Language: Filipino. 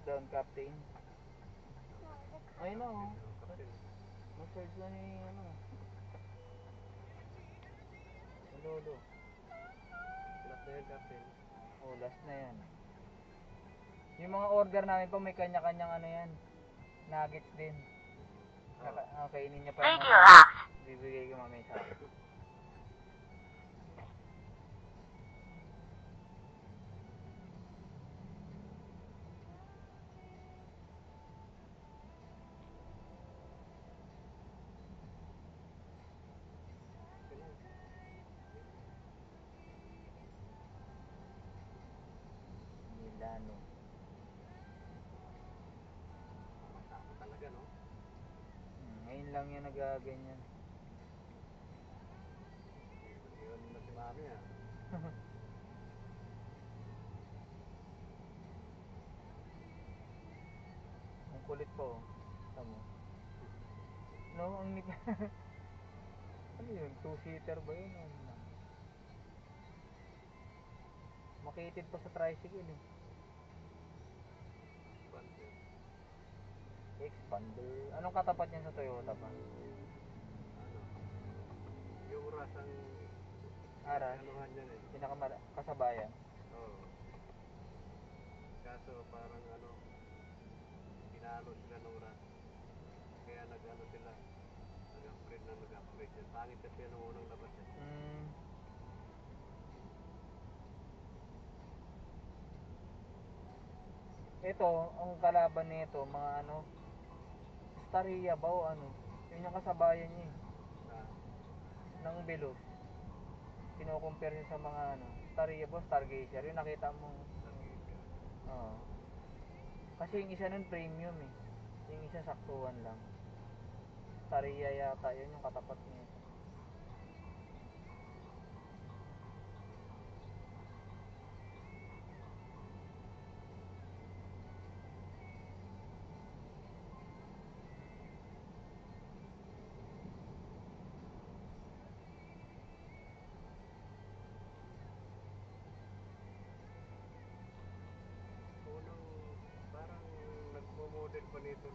down, Captain. Ayun na oh. Massage na ni ano. Ang lolo. Last na yan, Captain. Oh, last na yan. Yung mga order namin po may kanya-kanyang ano yan. Nuggets din. Kainin niya pa yung bibigay ko mamaya sa akin. Milano. Tama talaga, no? Ngayon lang yan nagaganyan. Yun na si Mami, ah. Ang kulit po. Tamo. No, ang nip. Ano yun? Two-seater ba yun? Ano lang? Makitid pa sa tricycle eh. Expander. Expander. Anong katapat niyan sa Toyota pa? Ano? Yung rasang... Aras? Anuhan yan eh. Kasabayan? Oo. Kaso parang ano... Pinalo sila nung ras. Kaya nag-ano sila. Nag-upgrade na nag-upgrade yan. Pangit kasi yan ang unang labas eh. Ito, ang kalaban nito, mga ano, Staria ba o ano? Yun yung kasabayan niya eh. Ng Veloz. Kino-compare niya sa mga ano, Staria ba, Stargazer. Yung nakita mo. Oo. Kasi yung isa nun premium eh. Yung isa saktuhan lang. Staria yata, yun yung katapat niya. Unang parang nagmo-model pa nito